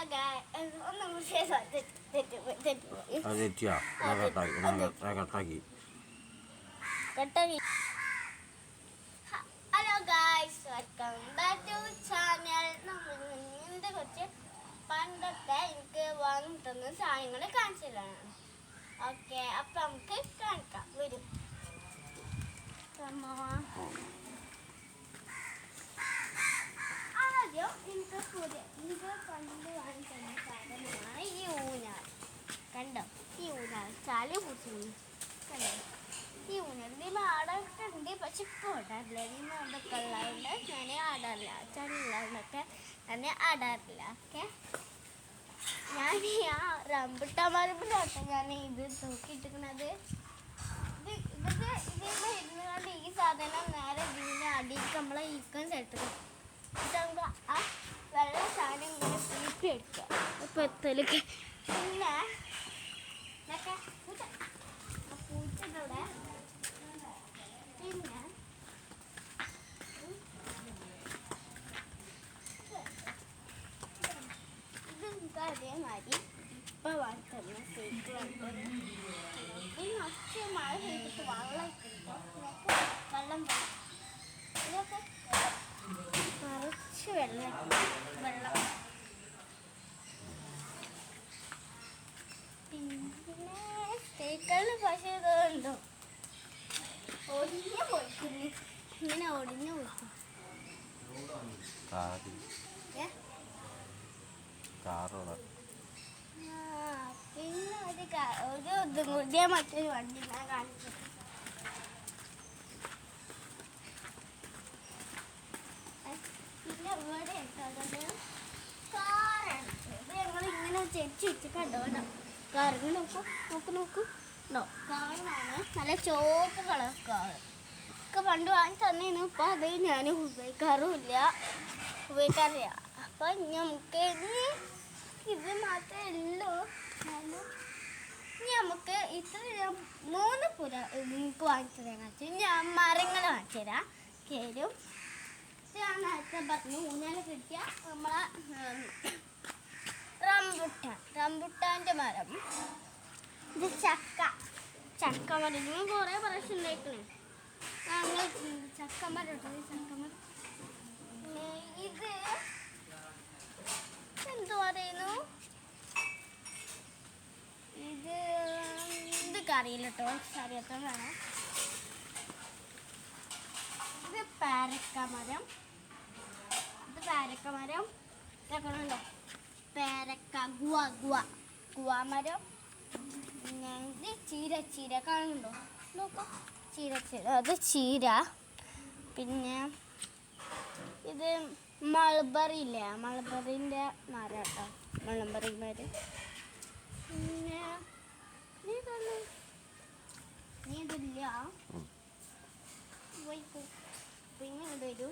Hello guys, welcome back to channel. നമ്മൾ ഇന്നത്തെ കുറച്ച് പണ്ടത്തെ എനിക്ക് വാങ്ങി തന്ന സാധനങ്ങൾ കാണിച്ചു തരാനാണ്. ഓക്കെ, അപ്പം നമുക്ക് കാണിക്കാം. വരും ആദ്യം എനിക്ക് പണ്ട് വാങ്ങി തന്ന സാധനമാണ് ഈ ഊഞ്ഞാൽ. കണ്ടോ, ഈ ഊഞ്ഞാൽ ചളി പൂച്ചു. കണ്ടോ, ഈ ഊഞ്ഞാൽ ആടൊക്കെ ഉണ്ട്, പക്ഷെ ഇപ്പോൾ ആടാറില്ല. അതൊക്കെ ഉള്ളതുകൊണ്ട് ഞാൻ ആടാറില്ല. ചളിയുള്ളതൊക്കെ ഞാൻ ആടാറില്ല. ഓക്കെ, ഞാൻ ആ റംബുട്ടാൻ മരത്തിലോട്ടോ ഞാൻ ഇത് തൂക്കിയിട്ടിരിക്കുന്നത്. ഇതിൽ ഇരുന്നുകൊണ്ട് ഈ സാധനം നേരെ ഇതിൻ്റെ അടിയിലേക്ക് നമ്മളെ ഈക്കാൻ ചേർത്തത്. നമുക്ക് ആ വെള്ള സാധനം ഇങ്ങനെ കൂട്ടിയെടുക്കുക. ഇപ്പം എത്തലൊക്കെ പിന്നെ ഇതൊക്കെ പൂച്ചയുടെ പിന്നെ ഇത് നമുക്ക് അതേമാതിരി ഇപ്പം വാങ്ങിത്തരുന്ന കേക്ക് വാങ്ങിത്തരുന്നു. ഈ മറ്റു മഴ പെയ്തിട്ട് വെള്ളം ഇട്ടിട്ടോ വെള്ളം ഇതൊക്കെ കുറച്ച് വെള്ളം പിന്നെ കേക്കുകൾ പക്ഷേ ഇതുണ്ടോ ഒടിഞ്ഞു പോയിക്കുന്നു. ഇങ്ങനെ ഒടിഞ്ഞു പോയിക്കും. പിന്നെ ഒരു ഇതും കൂടിയ മറ്റൊരു വണ്ടി ഞാൻ കാണിച്ചു. പിന്നെ ഇവിടെ ഇട്ടത് കാറാണ്. ഇത് ഞങ്ങൾ ഇങ്ങനെ ചെരിച്ച് വെച്ച് കണ്ടോ. കാറിന് നോക്കൂ കാറാണ്. നല്ല ചുവപ്പ് കളർ കാർ ഒക്കെ പണ്ട് വാങ്ങി തന്നേനു. ഇപ്പം അത് ഞാൻ ഉപയോഗിക്കാറില്ല. അപ്പം നമുക്ക് ഇത് മാത്രമേ ഉള്ളൂ. ഇനി നമുക്ക് ഇത്ര 3 പുര നിങ്ങൾക്ക് വാങ്ങിച്ചു തരാൻ കാണിച്ചു. ഞാൻ മരങ്ങൾ വാങ്ങിച്ചു തരാം. കേരും ഞാൻ നേരത്തെ പറഞ്ഞു ഊഞ്ഞാൽ കിട്ടിയ നമ്മളെ റംബുട്ടാൻ്റെ മരം. ഇത് ചക്ക മരം. നിങ്ങൾ കുറേ പ്രാവശ്യം ഉണ്ടായിക്കണേ. ഞങ്ങൾ ചക്കമരം ഇത് എന്തു പറയുന്നു, ഇത് കറിയില്ല കേട്ടോ, അറിയാത്ത വേണം. ഇത് പേരക്കമരം. കേൾക്കണല്ലോ, പേരക്ക ഗുവാമരം. ഇത് ചീര കാണുന്നുണ്ടോ? നോക്കൂ, ചീര അത് ചീര. പിന്നെ ഇത് മൾബറി ഇല്ലേ, മൾബറിൻ്റെ മരം കേട്ടോ, മൾബറി മരം. പിന്നെ നീ ഇതില്ല പിന്നെ ഇത് വരൂ.